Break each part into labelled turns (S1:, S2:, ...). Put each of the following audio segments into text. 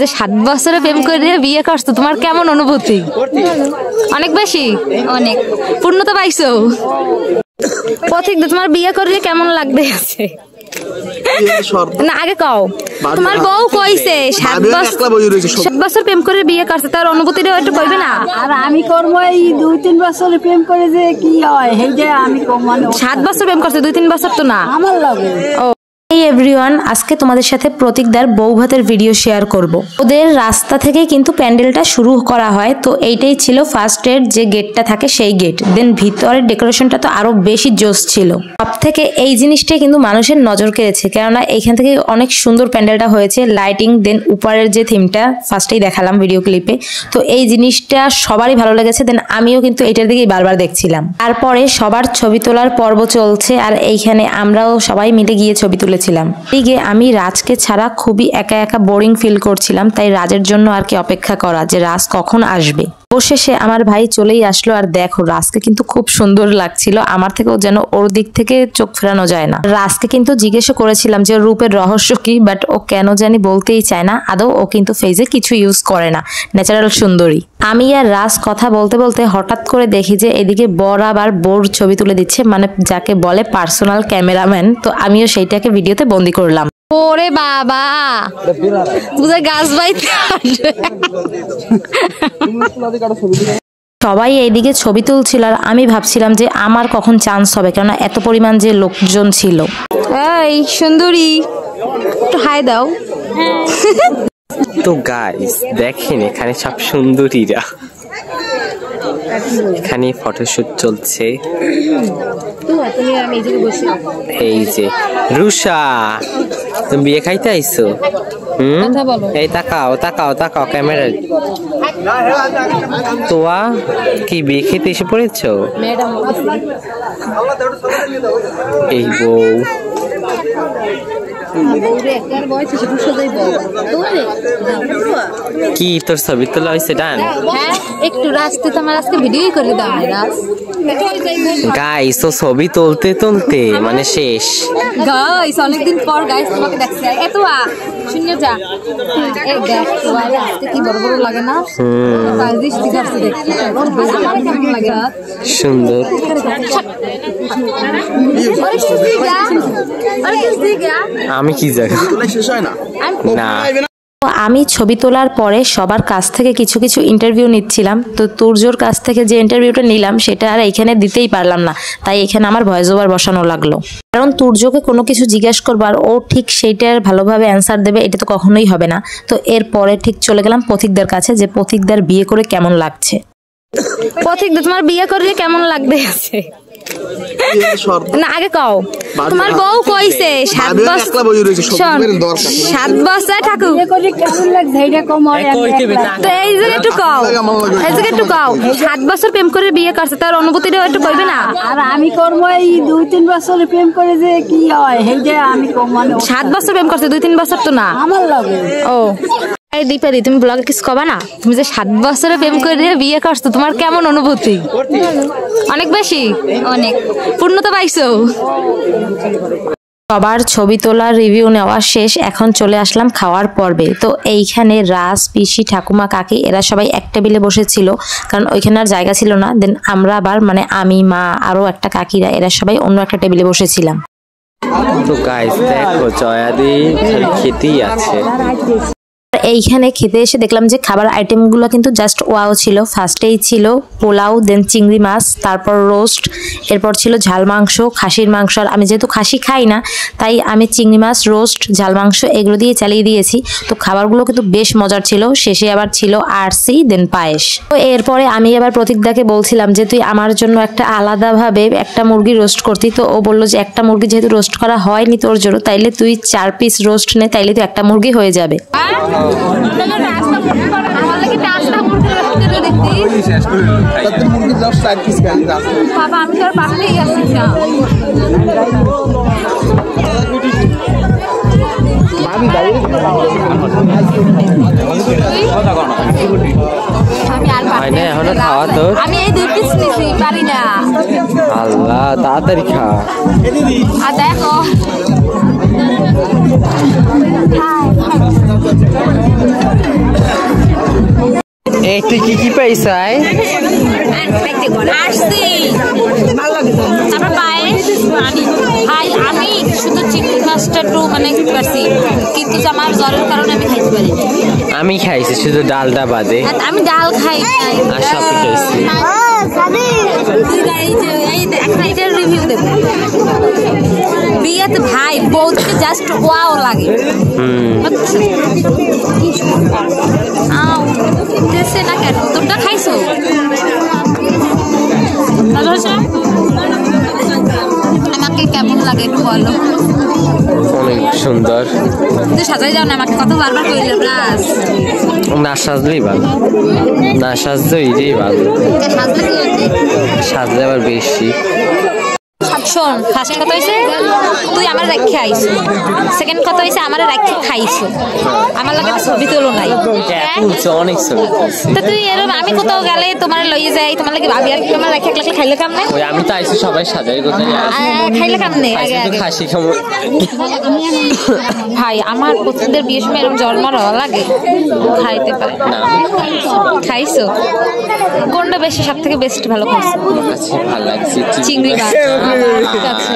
S1: যে 7 বছরে প্রেম করে বিয়ে করছো, তোমার কেমন অনুভূতি? অনেক বেশি, অনেক পূর্ণতা পাইছো। পথিক, তোমার বিয়ে করে কেমন লাগবে আছে? না আগে কও, তোমার বউ কইছে 7 বছর প্রেম করে বিয়ে করছে, তার অনুভূতিটা একটু কইবে না?
S2: আর আমি করবো এই 2-3 বছর প্রেম করে যে কি হয় সেইটা আমি কম।
S1: 7 বছর প্রেম করছে, 2-3 বছর তো না
S2: আমার লাগে।
S1: ও এভরিওয়ান, আজকে তোমাদের সাথে প্রতীকদার বউ ভাতের ভিডিও শেয়ার করব। ওদের রাস্তা থেকে কিন্তু প্যান্ডেলটা শুরু করা হয়, তো এইটাই ছিল ফার্স্ট এর যে গেটটা থাকে সেই গেট। দেন ভিতরের ডেকোরেশনটা তো আরো বেশি জোস ছিল। সব থেকে এই জিনিসটাই কিন্তু মানুষের নজর কেড়েছে, কেননা এইখান থেকে অনেক সুন্দর প্যান্ডেলটা হয়েছে, লাইটিং, দেন উপরের যে থিমটা ফার্স্টেই দেখালাম ভিডিও ক্লিপে, তো এই জিনিসটা সবারই ভালো লেগেছে। দেন আমিও কিন্তু এটার দিকেই বারবার দেখছিলাম। তারপরে সবার ছবি তোলার পর্ব চলছে, আর এইখানে আমরাও সবাই মিলে গিয়ে ছবি তুলেছি। এদিকে আমি রাজকে ছাড়া খুবই একা একা বোরিং ফিল করছিলাম, তাই রাজের জন্য আর কি অপেক্ষা করা যে রাজ কখন আসবে। অবশেষে আমার ভাই চলেই আসলো, আর দেখো রাজকে কিন্তু খুব সুন্দর লাগছিল, আমার থেকেও যেন ওর দিক থেকে চোখ ফেরানো যায় না। রাজকে কিন্তু জিজ্ঞেস করেছিলাম যে রূপের রহস্য কি, বাট ও কেন জানি বলতেই চায় না। আদৌ ও কিন্তু ফেজে কিছু ইউজ করে না, ন্যাচারাল সুন্দরী। আমি আর রাজ কথা বলতে বলতে হঠাৎ করে দেখি যে এদিকে বর আবার বোর ছবি তুলে দিচ্ছে, মানে যাকে বলে পার্সোনাল ক্যামেরাম্যান। তো আমিও সেইটাকে ভিডিওতে বন্দি করলাম। ওরে বাবা, বুঝে গাছ বাইতে সবাই এইদিকে ছবি তুলছিল, আর আমি ভাবছিলাম যে আমার কখন চান্স হবে, কেননা এত পরিমাণ যে লোকজন ছিল। এই সুন্দরী, একটু হাই দাও।
S3: তো গাইস দেখেন, এখানে সব সুন্দরীরা, এখানে ফটোশুট চলছে। এই যে রুষা, তুমি বিয়ে খাইতে আইছো? এই তাকাও তাকাও তাকাও ক্যামেরা। তোয়া কি বিয়ে খেতে এসে পড়েছো? এই বউ কি তোর ছবি তোলা হয়েছে? ডান
S1: একটু রাস্তে তোমার আজকে ভিডিও করে দাও না রাজ।
S3: গাইস তো ছবি তুলতে তুলতে মানে শেষ।
S1: গাইস অনেকদিন পর গাইস তোমাকে দেখছি। এত শূন্য যা, এই দেখ তোমার আজকে কি বড় বড় লাগে না? গাইস দৃষ্টি করতে দেখতে কেমন লাগে?
S3: সুন্দর। আমি কি জায়গা না।
S1: আমি ছবি তোলার পরে সবার কাছ থেকে কিছু কিছু ইন্টারভিউ নিচ্ছিলাম, তো তুর্যর কাছ থেকে যে ইন্টারভিউটা নিলাম সেটা আর এইখানে দিতেই পারলাম না, তাই এখানে আমার ভয়েস ওভার বসানো লাগলো। কারণ তুর্যকে কোনো কিছু জিজ্ঞেস করবার ও ঠিক সেইটার ভালোভাবে অ্যান্সার দেবে এটা তো কখনোই হবে না। তো এরপরে ঠিক চলে গেলাম পথিকদার কাছে, যে পথিকদার বিয়ে করে কেমন লাগছে। পথিকদার, তোমার বিয়ে করলে কেমন লাগবে আছে? না আগে কও, তোমার বউ কইছে 7 বছর ঠাকুর, তো এই জায়গায় একটু কও, এই জায়গায় একটু কও 7 বছর প্রেম করে বিয়ে করছে, তার অনুভূতিটা একটু কইবে না?
S2: আর আমি করবো এই 2-3 বছর প্রেম করে যে কি হয় সেইটা আমি কম।
S1: 7 বছর প্রেম করছে, 2-3 বছর তো না
S2: আমার লাগে।
S1: ও এই দীপালি, তুমি ব্লগে কিছু কবা না? তুমি যে 7 বছরে প্রেম করে বিয়ে করছো, তোমার কেমন অনুভূতি? অনেক বেশি, অনেক পূর্ণতা পাইছো। সবার ছবি তোলার রিভিউ নেওয়া শেষ, এখন চলে আসলাম খাওয়ার পর্বে। তো এইখানে রাজ, পিসি, ঠাকুমা, কাকি এরা সবাই এক টেবিলে বসেছিল, কারণ ওইখানে আর জায়গা ছিল না। দেন আমরা আবার মানে আমি, মা, আরো একটা কাকিরা, এরা সবাই অন্য একটা টেবিলে বসেছিলাম।
S3: তো গাইস দেখো জয়াদি খেতেই আছে।
S1: এইখানে খেতে এসে দেখলাম যে খাবার আইটেমগুলো কিন্তু জাস্ট ওয়াও ছিল। ফার্স্টেই ছিল পোলাও, দেন চিংড়ি মাছ, তারপর রোস্ট, এরপর ছিল ঝাল মাংস, খাসির মাংস। আর আমি যেহেতু খাসি খাই না, তাই আমি চিংড়ি মাছ, রোস্ট, ঝাল মাংস এগুলো দিয়ে চালিয়ে দিয়েছি। তো খাবারগুলো কিন্তু বেশ মজার ছিল। শেষে আবার ছিল আরসি, দেন পায়েস। তো এরপরে আমি আবার প্রতীকদাকে বলছিলাম যে তুই আমার জন্য একটা আলাদাভাবে একটা মুরগি রোস্ট করতি। তো ও বললো যে একটা মুরগি যেহেতু রোস্ট করা হয়নি তোর জন্য, তাইলে তুই 4 পিস রোস্ট নে, তাইলে তো একটা মুরগি হয়ে যাবে। বাবা আমি তোর পাশেই আছি না। আমি এই 2 পিস নিছি, পারি না।
S3: আল্লাহ তাড়াতাড়ি খা।
S1: আর দেখো
S3: এই তুই কি পাইছাই?
S1: আসছি তারপর পায়েস ভাই আমি শুধু চিংড়ি মাছটা একটু মানে পারছি, কিন্তু আমার জ্বরের কারণে আমি খাইতে পারি।
S3: আমি খাইছি শুধু ডালটা বাদে।
S1: আমি ডাল খাই নাই
S3: আর সব খাইছি।
S1: এটার রিভিউ দেবো। বিয়েতে ভাই বউকে জাস্ট ওয়াও লাগে। না কেন তোরটা খাইছো? আমাকে কেমন লাগে একটু বলো।
S3: অনেক সুন্দর।
S1: তুই সাজাই যাও না, আমাকে কত বারবার কইলে প্লাস
S3: না সাজলেই ভালো, না সাজলে এটাই ভালো, সাজলে আবার বেশি।
S1: শোন, ফার্স্ট কথা হয়েছে তুই আমার রাখি আইসো, সেকেন্ড কথা হয়েছে আমার রাখি খাইছো, আমার লাগে ছবি তোলো নাই।
S3: অনেক ছবি
S1: তো তুই এরকম আমি কোথাও গেলে তোমার লইয়ে যাই, তোমার লাগে ভাবি আর কি আমার রাখি একলা খাইলে কাম নাই।
S3: আমি তো আইছি সবাই সাজাই কোথায়
S1: খাইলে কাম নেই। আগে আগে
S3: খাসি খাবো
S1: ভাই আমার পছন্দের বিয়ের সময় এরকম জন্মার লাগে খাইতে পারে না। খাইছো কোনটা বেশি সব থেকে বেস্ট ভালো খাইছো?
S3: ভালো লাগছে
S1: চিংড়ি মাছ। ঠিক আছে।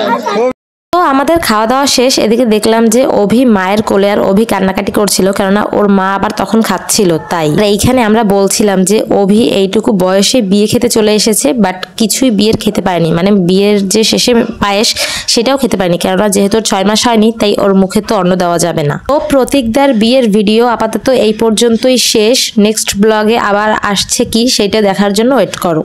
S4: তো আমাদের খাওয়া দাওয়া শেষ। এদিকে দেখলাম যে অভি মায়ের কোলে, আর অভি কান্নাকাটি করছিল কেননা ওর মা আবার তখন খাচ্ছিল। তাই এইখানে আমরা বলছিলাম যে অভি এইটুকু বয়সে বিয়ে খেতে চলে এসেছে, বাট কিছুই বিয়ের খেতে পারেনি, মানে বিয়ের যে শেষে পায়েস সেটাও খেতে পারেনি, কেননা যেহেতু 6 মাস হয়নি তাই ওর মুখে তো অন্ন দেওয়া যাবে না। তো প্রতীকদার বিয়ের ভিডিও আপাতত এই পর্যন্তই শেষ। নেক্সট ব্লগে আবার আসছে কি সেটা দেখার জন্য ওয়েট করো।